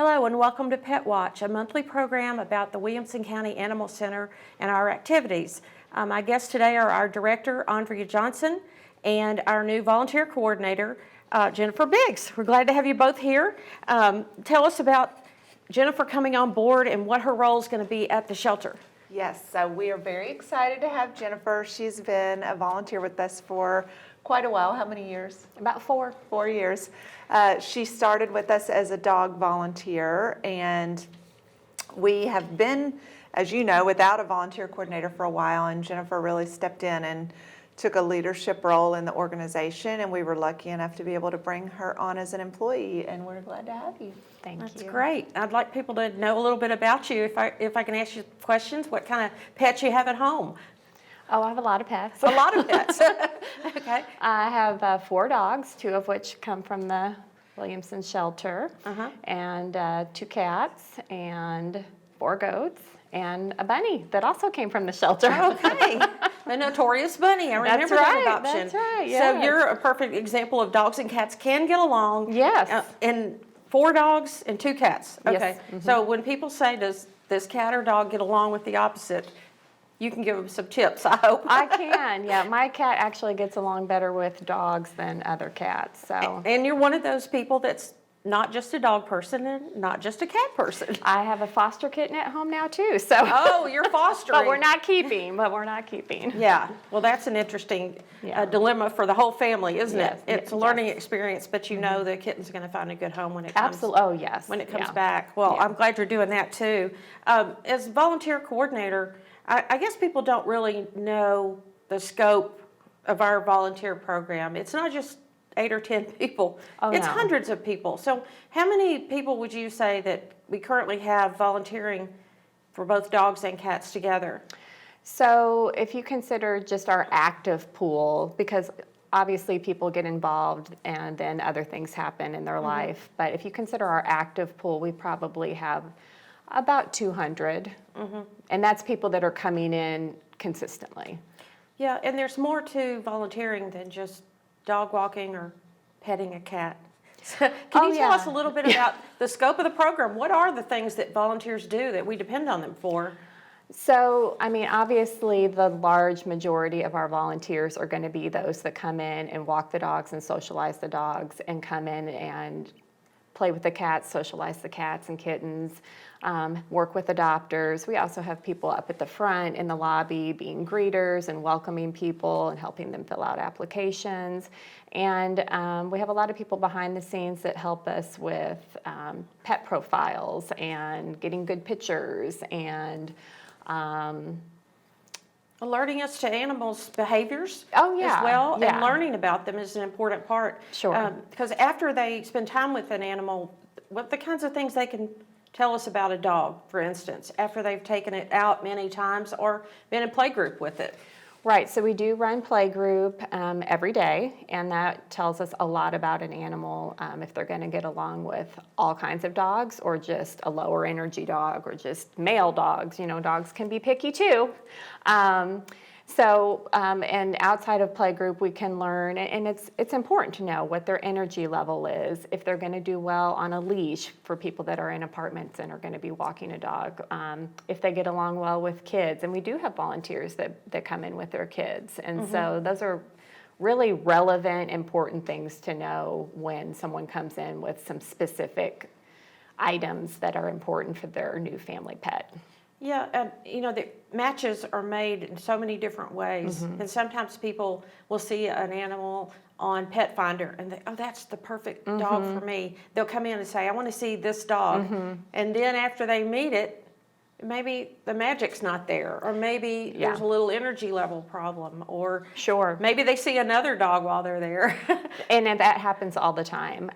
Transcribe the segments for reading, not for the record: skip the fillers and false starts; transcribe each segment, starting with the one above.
Hello and welcome to Pet Watch, a monthly program about the Williamson County Animal Center and our activities. My guests today are our director, Ondrea Johnson, and our new volunteer coordinator, Jennifer Biggs. We're glad to have you both here. Tell us about Jennifer coming on board and what her role is going to be at the shelter. Yes, so we are very excited to have Jennifer. She's been a volunteer with us for quite a while. How many years? About 4. 4 years. She started with us as a dog volunteer, and we have been, as you know, without a volunteer coordinator for a while, and Jennifer really stepped in and took a leadership role in the organization, and we were lucky enough to be able to bring her on as an employee, and we're glad to have you. Thank you. That's great. I'd like people to know a little bit about you. If I can ask you questions, what kind of pets you have at home? Oh, I have a lot of pets. A lot of pets. Okay. I have 4 dogs, 2 of which come from the Williamson shelter, and 2 cats, and 4 goats, and a bunny that also came from the shelter. Okay. The notorious bunny. I remember that adoption. That's right, So yes. you're a perfect example of dogs and cats can get along. Yes. And 4 dogs and 2 cats. Okay. Yes. So when people say, does this cat or dog get along with the opposite, you can give them some tips, I hope. I can, yeah. My cat actually gets along better with dogs than other cats. So And you're one of those people that's not just a dog person and not just a cat person. I have a foster kitten at home now too. So Oh, you're fostering. but we're not keeping. Yeah, well, that's an interesting dilemma for the whole family, isn't Yes, it? It's a yes. learning experience, but you know the kitten's going to find a good home when it comes. Absolutely. Oh, yes. When it comes Yeah. back. Well, Yeah. I'm glad you're doing that too. As volunteer coordinator, I guess people don't really know the scope of our volunteer program. It's not just 8 or 10 people. Oh, It's no. hundreds of people. So how many people would you say that we currently have volunteering for both dogs and cats together? So if you consider just our active pool, because obviously people get involved and then other things happen in their life, but if you consider our active pool, we probably have about 200. And that's people that are coming in consistently. Yeah, and there's more to volunteering than just dog walking or petting a cat. So can you tell us a little bit about the scope of the program? What are the things that volunteers do that we depend on them for? So, I mean, obviously the large majority of our volunteers are going to be those that come in and walk the dogs and socialize the dogs and come in and play with the cats, socialize the cats and kittens, work with adopters. We also have people up at the front in the lobby being greeters and welcoming people and helping them fill out applications. And we have a lot of people behind the scenes that help us with pet profiles and getting good pictures and Alerting us to animals' behaviors Oh, yeah, as well, yeah. and learning about them is an important part. Sure. Because after they spend time with an animal, what the kinds of things they can tell us about a dog, for instance, after they've taken it out many times or been in play group with it. Right, so we do run playgroup every day, and that tells us a lot about an animal, if they're going to get along with all kinds of dogs or just a lower energy dog or just male dogs. You know, dogs can be picky too. And outside of playgroup, we can learn, and it's important to know what their energy level is, if they're going to do well on a leash for people that are in apartments and are going to be walking a dog, if they get along well with kids. And we do have volunteers that come in with their kids. And so those are really relevant, important things to know when someone comes in with some specific items that are important for their new family pet. Yeah, and you know, the matches are made in so many different ways. And sometimes people will see an animal on Pet Finder and they, oh, that's the perfect dog for me. They'll come in and say, I want to see this dog. And then after they meet it, maybe the magic's not there, or maybe there's a little energy level problem, or Sure. maybe they see another dog while they're there. And that happens all the time.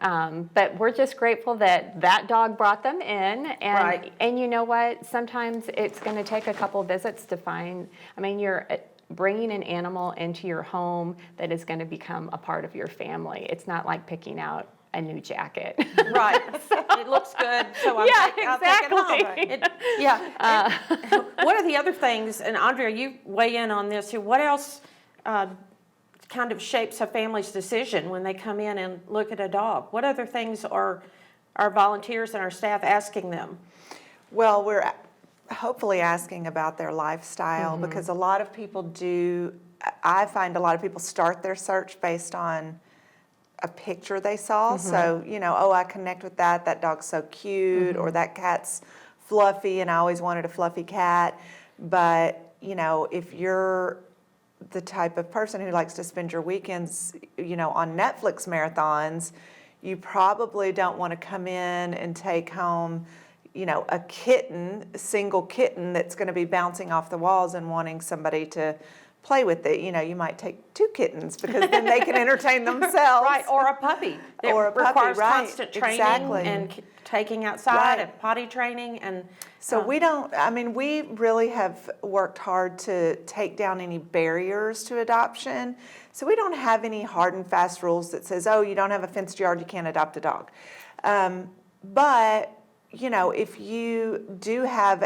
But we're just grateful that dog brought them in. And, Right. and you know what? Sometimes it's going to take a couple visits to find, I mean, you're bringing an animal into your home that is going to become a part of your family. It's not like picking out a new jacket. Right. It looks good, so I'll take it home. What are the other things, and Ondrea, you weigh in on this, what else kind of shapes a family's decision when they come in and look at a dog? What other things are our volunteers and our staff asking them? Well, we're hopefully asking about their lifestyle because a lot of people do, I find a lot of people start their search based on a picture they saw. So, oh, I connect with that. That dog's so cute, or that cat's fluffy, and I always wanted a fluffy cat. But, if you're the type of person who likes to spend your weekends, on Netflix marathons, you probably don't want to come in and take home, a single kitten that's going to be bouncing off the walls and wanting somebody to play with it. You might take 2 kittens because then they can entertain themselves. Right, or a puppy. That Or a puppy, requires right, constant training exactly. and taking outside Right. and potty training. And So we really have worked hard to take down any barriers to adoption. So we don't have any hard and fast rules that says, oh, you don't have a fenced yard, you can't adopt a dog. But, if you do have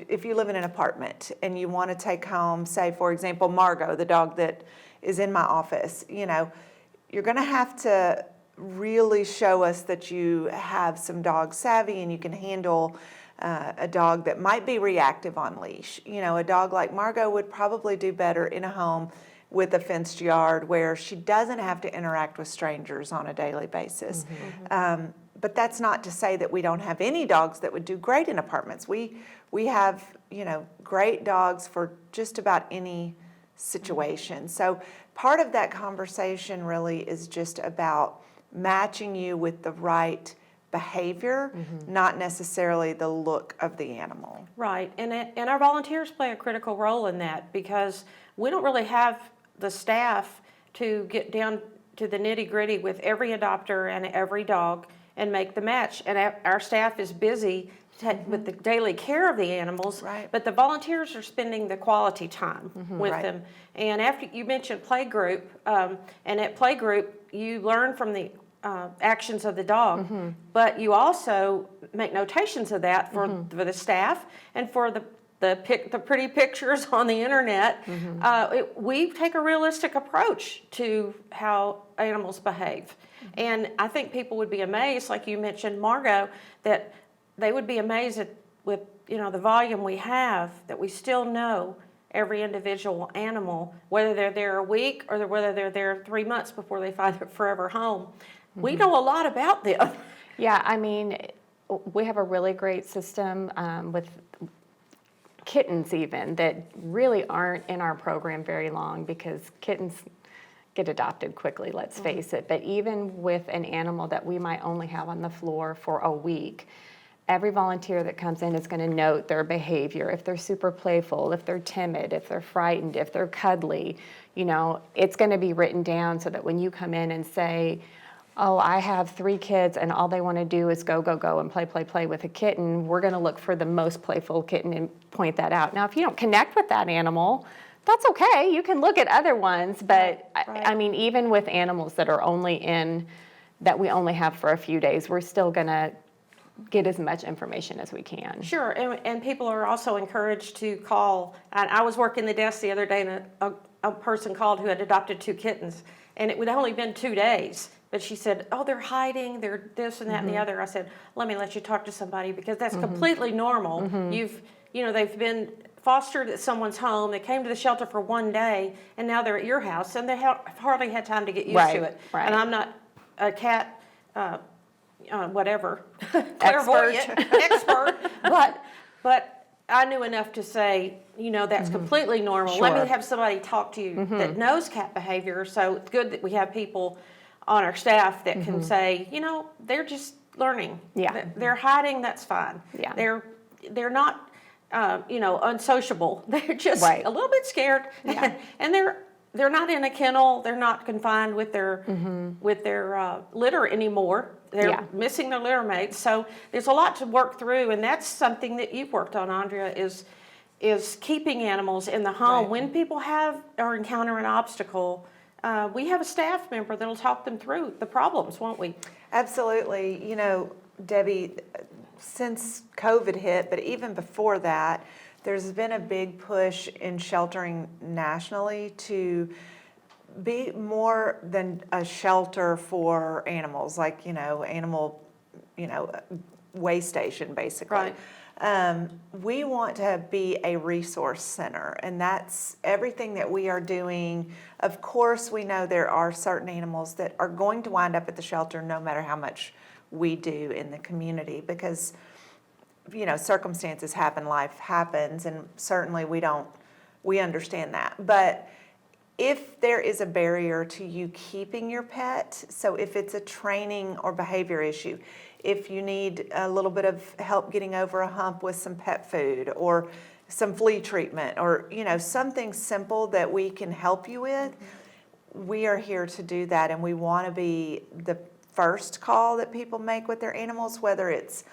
if you live in an apartment and you want to take home, say, for example, Margot, the dog that is in my office, you're going to have to really show us that you have some dog savvy and you can handle a dog that might be reactive on leash. A dog like Margot would probably do better in a home with a fenced yard where she doesn't have to interact with strangers on a daily basis. But that's not to say that we don't have any dogs that would do great in apartments. We have, great dogs for just about any situation. So part of that conversation really is just about matching you with the right behavior, not necessarily the look of the animal. right, and our volunteers play a critical role in that because we don't really have the staff to get down to the nitty gritty with every adopter and every dog and make the match. And our staff is busy with the daily care of the animals, Right. but the volunteers are spending the quality time with Right. them. And after you mentioned play group, and at play group, you learn from the actions of the dog, but you also make notations of that for the staff and for the pretty pictures on the internet. We take a realistic approach to how animals behave. And I think people would be amazed, like you mentioned, Margot, that they would be amazed with the volume we have, that we still know every individual animal, whether they're there a week or whether they're there 3 months before they find their forever home. We know a lot about them. Yeah, we have a really great system with kittens even that really aren't in our program very long because kittens get adopted quickly, let's face it. But even with an animal that we might only have on the floor for a week, every volunteer that comes in is going to note their behavior. If they're super playful, if they're timid, if they're frightened, if they're cuddly, it's going to be written down so that when you come in and say, oh, I have 3 kids and all they want to do is go and play with a kitten, we're going to look for the most playful kitten and point that out. Now, if you don't connect with that animal, that's okay. You can look at other ones, but Right. Even with animals that are that we only have for a few days, we're still going to get as much information as we can. Sure, and people are also encouraged to call. And I was working the desk the other day, and a person called who had adopted 2 kittens, and it would only been 2 days. But she said, oh, they're hiding, they're this and that and the other. I said, let me let you talk to somebody because that's completely normal. They've been fostered at someone's home, they came to the shelter for 1 day, and now they're at your house, and they have hardly had time to get used to it. Right. And I'm not a cat, clairvoyant expert, but I knew enough to say, that's completely normal. Let Sure. me have somebody talk to you that knows cat behavior. So it's good that we have people on our staff that can say, they're just learning. Yeah. They're hiding, that's fine. Yeah. They're not, unsociable. They're just Right. a little bit scared. Yeah. And they're not in a kennel. They're not confined with their litter anymore. They're Yeah. missing their litter mates. So there's a lot to work through, and that's something that you've worked on, Ondrea, is keeping animals in the home. Right. When people or encounter an obstacle, we have a staff member that'll talk them through the problems, won't we? Absolutely. Debbie, since COVID hit, but even before that, there's been a big push in sheltering nationally to be more than a shelter for animals, like, animal, way station, basically. Right. We want to be a resource center, and that's everything that we are doing. Of course, we know there are certain animals that are going to wind up at the shelter no matter how much we do in the community, because, circumstances happen, life happens, and certainly we understand that. But if there is a barrier to you keeping your pet, so if it's a training or behavior issue, if you need a little bit of help getting over a hump with some pet food or some flea treatment, or something simple that we can help you with, we are here to do that, and we want to be the first call that people make with their animals, whether it's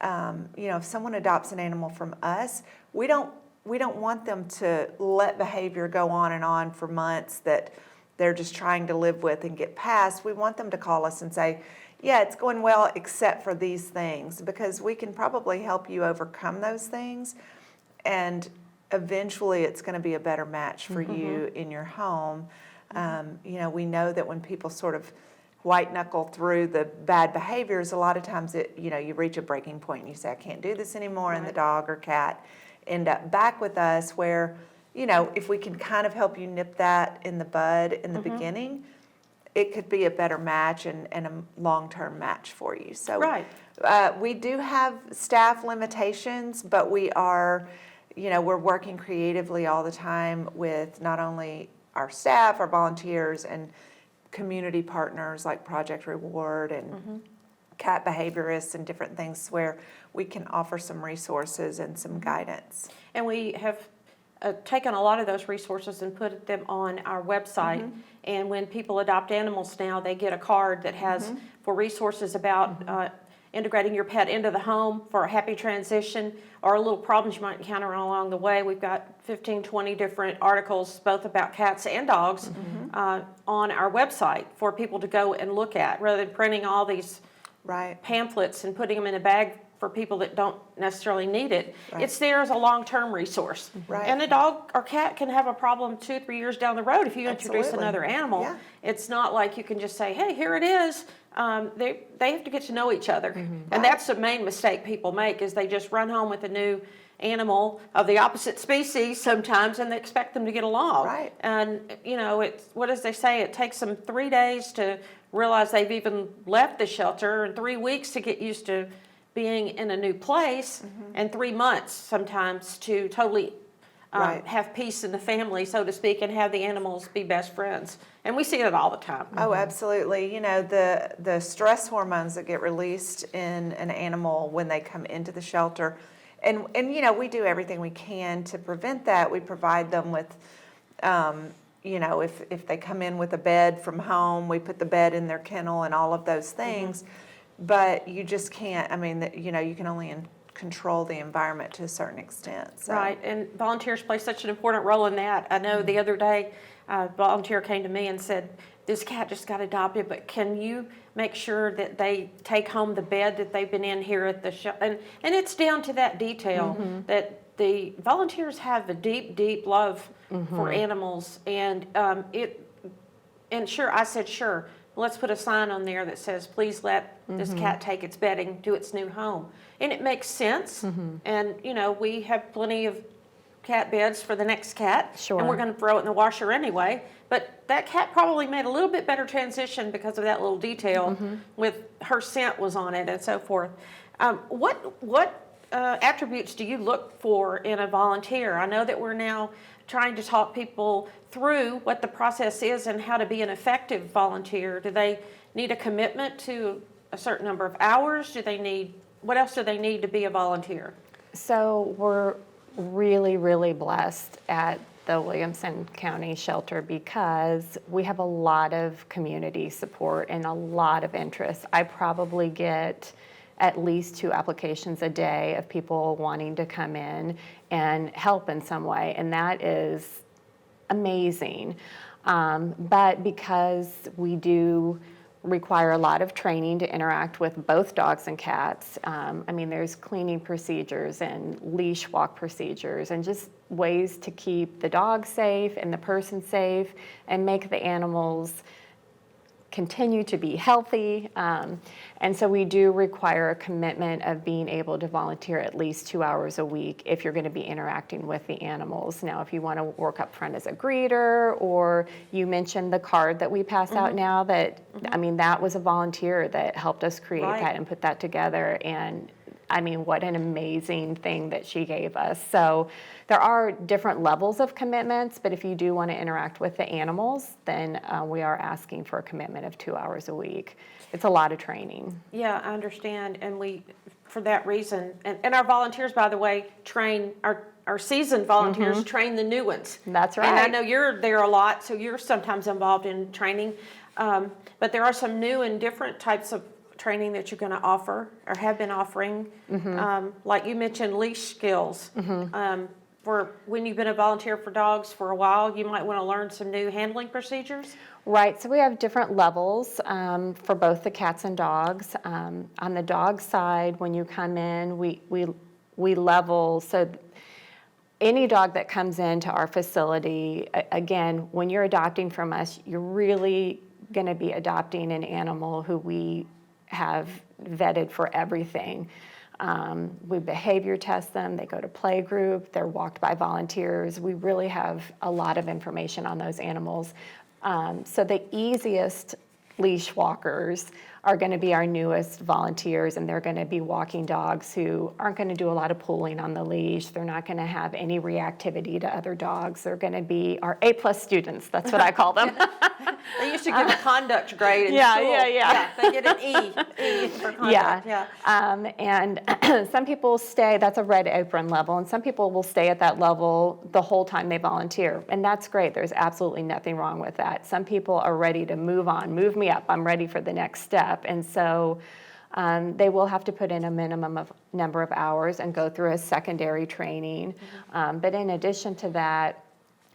if someone adopts an animal from us, we don't want them to let behavior go on and on for months that they're just trying to live with and get past. We want them to call us and say, yeah, it's going well except for these things, because we can probably help you overcome those things, and eventually it's going to be a better match for you in your home. We know that when people sort of white knuckle through the bad behaviors, a lot of times you reach a breaking point and you say, I can't do this anymore, and the dog or cat end up back with us, where, if we can kind of help you nip that in the bud in the beginning, it could be a better match and a long-term match for you. So Right. We do have staff limitations, but we are, we're working creatively all the time with not only our staff, our volunteers, and community partners like Project Reward and cat behaviorists and different things, where we can offer some resources and some guidance. And we have taken a lot of those resources and put them on our website. And when people adopt animals now, they get a card that has for resources about integrating your pet into the home for a happy transition, or little problems you might encounter along the way. We've got 15, 20 different articles, both about cats and dogs, on our website for people to go and look at, rather than printing all these pamphlets and putting them in a bag for people that don't necessarily need it. Right. It's there as a long-term resource. Right. And a dog or cat can have a problem 2-3 years down the road if you introduce Absolutely. another animal. Yeah. It's not like you can just say, hey, here it is. They have to get to know each other. And that's the main mistake people make, is they just run home with a new animal of the opposite species sometimes, and they expect them to get along. Right. And, it's, what does they say? It takes them 3 days to realize they've even left the shelter, and 3 weeks to get used to being in a new place, and 3 months sometimes to totally have peace in the family, so to speak, and have the animals be best friends. And we see it all the time. Oh, absolutely. The stress hormones that get released in an animal when they come into the shelter, and we do everything we can to prevent that. We provide them with, if they come in with a bed from home, we put the bed in their kennel and all of those things. But you just can't, you can only control the environment to a certain extent. So. Right, and volunteers play such an important role in that. I know the other day, a volunteer came to me and said, this cat just got adopted, but can you make sure that they take home the bed that they've been in here at the shelter? And it's down to that detail, that the volunteers have a deep, deep love for animals. And sure, I said, sure. Let's put a sign on there that says, please let this cat take its bedding to its new home. And it makes sense. And, we have plenty of cat beds for the next cat. Sure. And we're going to throw it in the washer anyway. But that cat probably made a little bit better transition because of that little detail with her scent was on it and so forth. What attributes do you look for in a volunteer? I know that we're now trying to talk people through what the process is and how to be an effective volunteer. Do they need a commitment to a certain number of hours? What else do they need to be a volunteer? So we're really, really blessed at the Williamson County Shelter because we have a lot of community support and a lot of interest. I probably get at least 2 applications a day of people wanting to come in and help in some way, and that is amazing. But because we do require a lot of training to interact with both dogs and cats. I mean, there's cleaning procedures and leash walk procedures and just ways to keep the dog safe and the person safe and make the animals continue to be healthy. And so we do require a commitment of being able to volunteer at least 2 hours a week if you're going to be interacting with the animals. Now, if you want to work up front as a greeter, or you mentioned the card that we pass out now, that, I mean, that was a volunteer that helped us create that and put that together. And I mean, what an amazing thing that she gave us. So there are different levels of commitments, but if you do want to interact with the animals, then we are asking for a commitment of 2 hours a week. It's a lot of training. Yeah, I understand, and we, for that reason, and our volunteers, by the way, train, our seasoned volunteers train the new ones. That's right. And I know you're there a lot, so you're sometimes involved in training, but there are some new and different types of training that you're going to offer or have been offering. Like you mentioned, leash skills. For when you've been a volunteer for dogs for a while, you might want to learn some new handling procedures. Right, so we have different levels for both the cats and dogs. On the dog side, when you come in, we level, so any dog that comes into our facility, again, when you're adopting from us, you're really going to be adopting an animal who we have vetted for everything. We behavior test them, they go to play group, they're walked by volunteers. We really have a lot of information on those animals. So the easiest leash walkers are going to be our newest volunteers, and they're going to be walking dogs who aren't going to do a lot of pulling on the leash. They're not going to have any reactivity to other dogs. They're going to be our A+ students. That's what I call them. They used to give a conduct grade in Yeah, school. yeah. They get an E for conduct. And some people stay, that's a red apron level, and some people will stay at that level the whole time they volunteer. And that's great. There's absolutely nothing wrong with that. Some people are ready to move on, move me up. I'm ready for the next step. And so they will have to put in a minimum of number of hours and go through a secondary training. But in addition to that,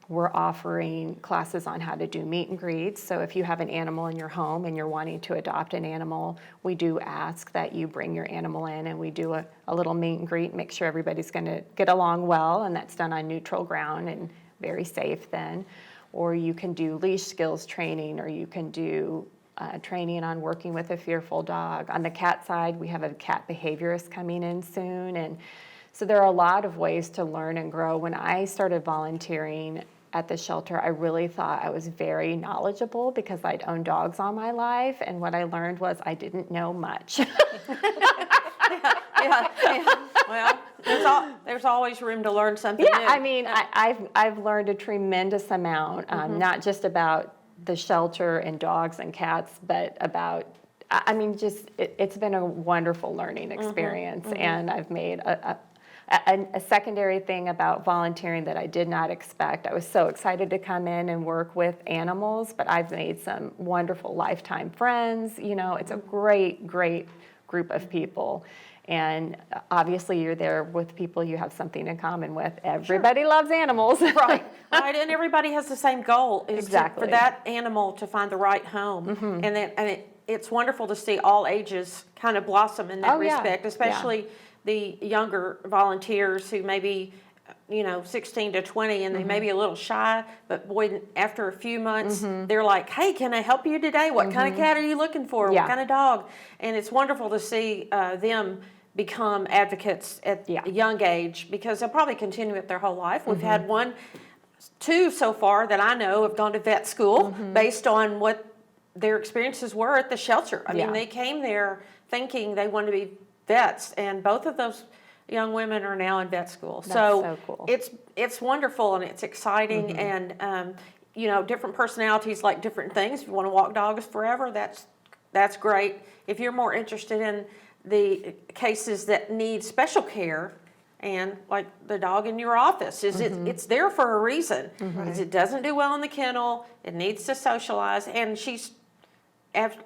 we're offering classes on how to do meet and greets. So if you have an animal in your home and you're wanting to adopt an animal, we do ask that you bring your animal in and we do a little meet and greet, make sure everybody's going to get along well, and that's done on neutral ground and very safe then. Or you can do leash skills training, or you can do training on working with a fearful dog. On the cat side, we have a cat behaviorist coming in soon. And so there are a lot of ways to learn and grow. When I started volunteering at the shelter, I really thought I was very knowledgeable because I'd owned dogs all my life. And what I learned was I didn't know much. Well, there's always room to learn something new. I mean, I've learned a tremendous amount, not just about the shelter and dogs and cats, but about, I mean, just it's been a wonderful learning experience. And I've made a secondary thing about volunteering that I did not expect. I was so excited to come in and work with animals, but I've made some wonderful lifetime friends. You know, it's a great, great group of people. And obviously you're there with people you have something in common with. Everybody loves animals. Right, and everybody has the same goal, is Exactly. for that animal to find the right home. And it's wonderful to see all ages kind of blossom in that respect, especially the younger volunteers who may be, 16 to 20, and they may be a little shy, but boy, after a few months, they're like, hey, can I help you today? What kind of cat are you looking for? What kind of dog? And it's wonderful to see them become advocates at a young age, because they'll probably continue it their whole life. We've had two so far that I know have gone to vet school based on what their experiences were at the shelter. I mean, they came there thinking they wanted to be vets, and both of those young women are now in vet school. That's so cool. It's wonderful and it's exciting, and different personalities like different things. If you want to walk dogs forever, that's great. If you're more interested in the cases that need special care, and like the dog in your office, it's there for a reason. Is it doesn't do well in the kennel, it needs to socialize, and she's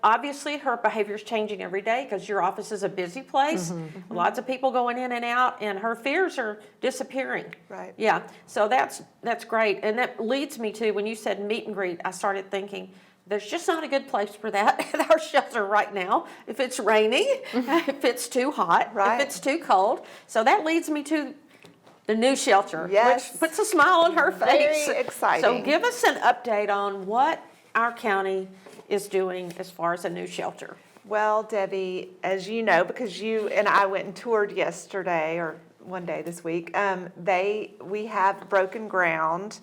obviously her behavior is changing every day because your office is a busy place, lots of people going in and out, and her fears are disappearing. Right. Yeah, so that's great, and that leads me to, when you said meet and greet, I started thinking, there's just not a good place for that at our shelter right now. If it's raining, if it's too hot, Right. if it's too cold. So that leads me to the new shelter, Yes. which puts a smile on her face. Very exciting. So give us an update on what our county is doing as far as a new shelter. Well, Debbie, as you know, because you and I went and toured yesterday or one day this week, we have broken ground,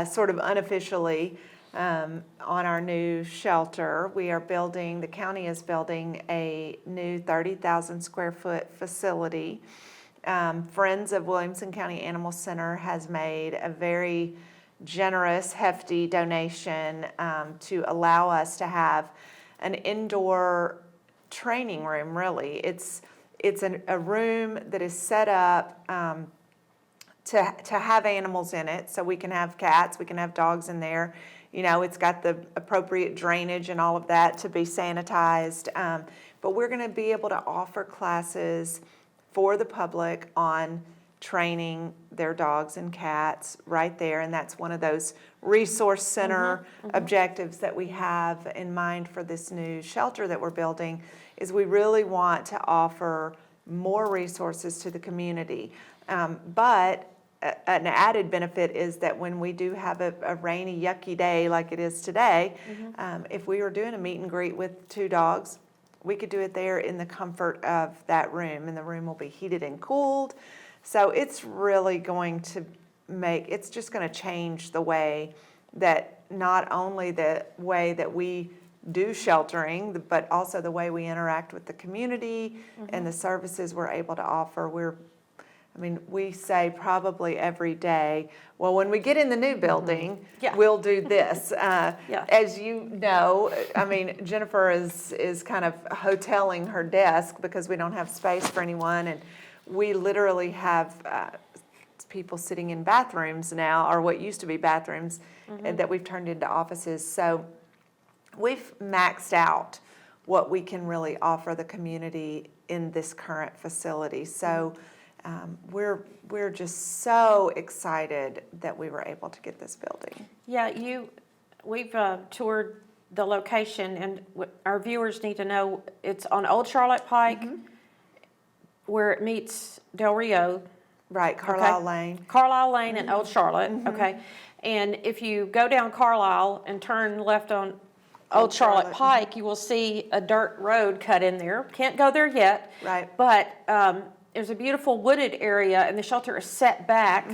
sort of unofficially, on our new shelter. The county is building a new 30,000 square foot facility. Friends of Williamson County Animal Center has made a very generous, hefty donation to allow us to have an indoor training room, really. It's a room that is set up to have animals in it, so we can have cats, we can have dogs in there. You know, it's got the appropriate drainage and all of that to be sanitized. But we're going to be able to offer classes for the public on training their dogs and cats right there. And that's one of those resource center objectives that we have in mind for this new shelter that we're building, is we really want to offer more resources to the community. But an added benefit is that when we do have a rainy, yucky day like it is today, if we were doing a meet and greet with 2 dogs, we could do it there in the comfort of that room, and the room will be heated and cooled. So it's really going to it's just going to change the way that, not only the way that we do sheltering, but also the way we interact with the community and the services we're able to offer. We say probably every day, well, when we get in the new building, Yeah. we'll do this. Yeah. As you know, Jennifer is kind of hoteling her desk because we don't have space for anyone, and we literally have people sitting in bathrooms now, or what used to be bathrooms, that we've turned into offices. So we've maxed out what we can really offer the community in this current facility. So we're just so excited that we were able to get this building. Yeah, we've toured the location, and our viewers need to know it's on Old Charlotte Pike, where it meets Del Rio. Right, Carlisle Okay. Lane. Carlisle Lane and Old Charlotte, okay? And if you go down Carlisle and turn left on Old Charlotte Charlotte, Pike, you will see a dirt road cut in there. Can't go there yet. Right. But there's a beautiful wooded area, and the shelter is set back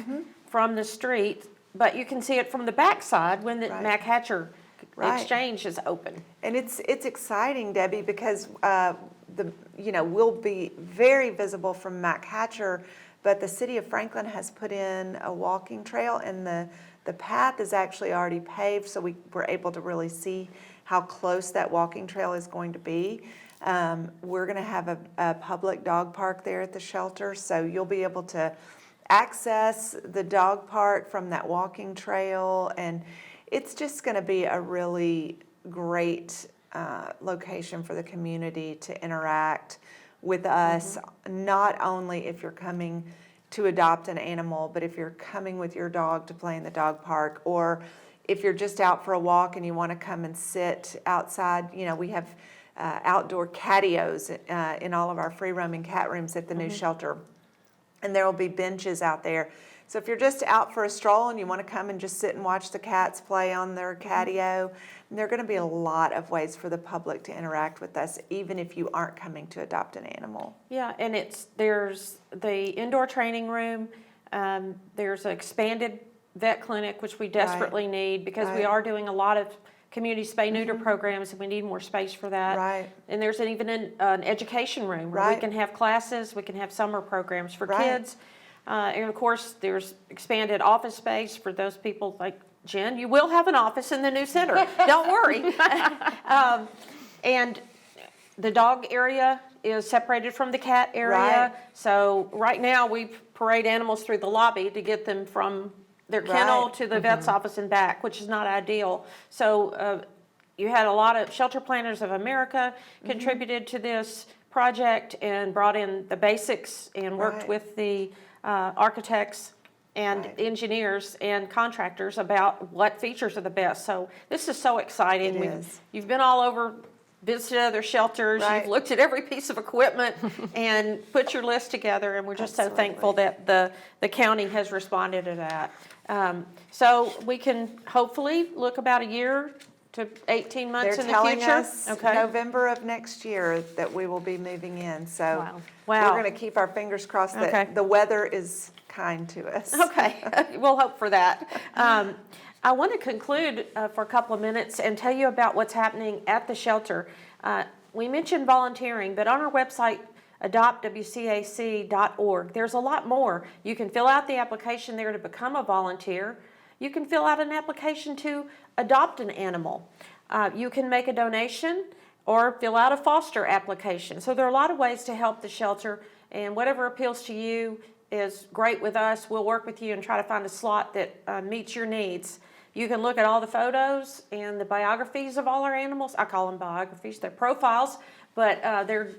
from the street, but you can see it from the backside when the Right. Mac Hatcher Right. exchange is open. And it's exciting, Debbie, because we'll be very visible from Mac Hatcher, but the city of Franklin has put in a walking trail, and the path is actually already paved, so we were able to really see how close that walking trail is going to be. We're going to have a public dog park there at the shelter, so you'll be able to access the dog park from that walking trail, and it's just going to be a really great location for the community to interact with us, not only if you're coming to adopt an animal, but if you're coming with your dog to play in the dog park, or if you're just out for a walk and you want to come and sit outside. We have outdoor catios in all of our free roaming cat rooms at the new shelter, and there will be benches out there. So if you're just out for a stroll and you want to come and just sit and watch the cats play on their catio, there are going to be a lot of ways for the public to interact with us, even if you aren't coming to adopt an animal. Yeah, and there's the indoor training room, there's an expanded vet clinic, which we desperately need, because we Right. are doing a lot of community spay-neuter programs, and we need more space for that. Right. And there's even an education room where we Right. can have classes, we can have summer programs for Right. kids. And of course, there's expanded office space for those people like Jen. You will have an office in the new center, don't worry. And the dog area is separated from the cat area. Right. So right now, we parade animals through the lobby to get them from their kennel Right. to the vet's office and back, which is not ideal. So you had a lot of Shelter Planners of America contributed to this project and brought in the basics and worked Right. with the architects and Right. engineers and contractors about what features are the best. So this is so exciting. It is. You've been all over, visited other shelters, Right. you've looked at every piece of equipment and put your list together, and we're just so thankful Absolutely. that the county has responded to that. So we can hopefully look about a year to 18 months They're in the telling future. us Okay. November of next year that we will be moving in, so Wow. Wow. we're going to keep our fingers crossed Okay. that the weather is kind to us. Okay, we'll hope for that. I want to conclude for a couple of minutes and tell you about what's happening at the shelter. We mentioned volunteering, but on our website, adoptwcac.org, there's a lot more. You can fill out the application there to become a volunteer. You can fill out an application to adopt an animal. You can make a donation or fill out a foster application. So there are a lot of ways to help the shelter, and whatever appeals to you is great with us. We'll work with you and try to find a slot that meets your needs. You can look at all the photos and the biographies of all our animals. I call them biographies, they're profiles, but they're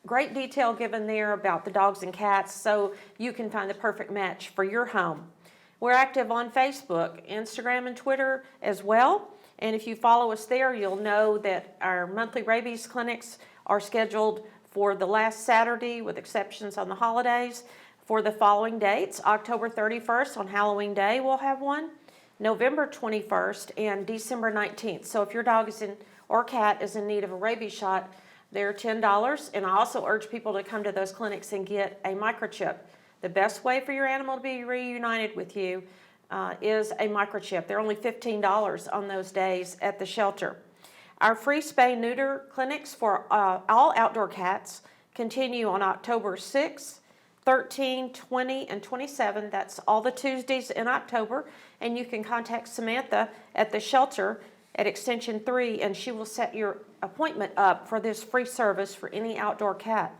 great detail given there about the dogs and cats, so you can find the perfect match for your home. We're active on Facebook, Instagram, and Twitter as well. And if you follow us there, you'll know that our monthly rabies clinics are scheduled for the last Saturday, with exceptions on the holidays, for the following dates. October 31st, on Halloween Day, we'll have one. November 21st and December 19th. So if your dog is or cat is in need of a rabies shot, they're $10. And I also urge people to come to those clinics and get a microchip. The best way for your animal to be reunited with you is a microchip. They're only $15 on those days at the shelter. Our free spay-neuter clinics for all outdoor cats continue on October 6th, 13, 20, and 27. That's all the Tuesdays in October. And you can contact Samantha at the shelter at extension 3, and she will set your appointment up for this free service for any outdoor cat.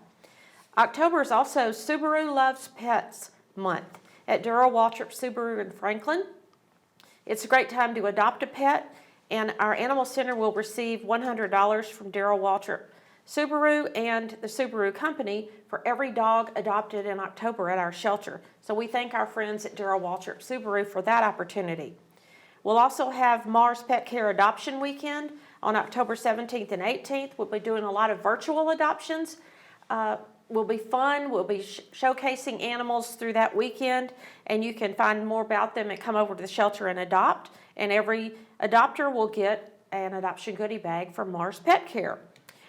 October is also Subaru Loves Pets Month at Durrell Waltrip Subaru in Franklin. It's a great time to adopt a pet, and our animal center will receive $100 from Darrell Waltrip Subaru and the Subaru Company for every dog adopted in October at our shelter. So we thank our friends at Darrell Waltrip Subaru for that opportunity. We'll also have Mars Pet Care Adoption Weekend on October 17th and 18th. We'll be doing a lot of virtual adoptions. Will be fun. We'll be showcasing animals through that weekend, and you can find more about them and come over to the shelter and adopt. And every adopter will get an adoption goodie bag from Mars Pet Care.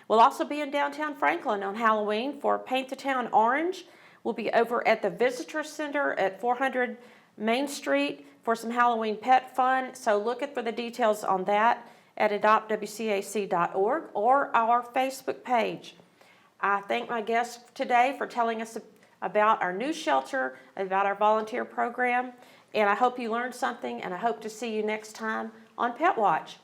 We'll also be in downtown Franklin on Halloween for Paint the Town Orange. We'll be over at the Visitor Center at 400 Main Street for some Halloween pet fun. So look for the details on that at adoptwcac.org or our Facebook page. I thank my guests today for telling us about our new shelter, about our volunteer program, and I hope you learned something, and I hope to see you next time on Pet Watch.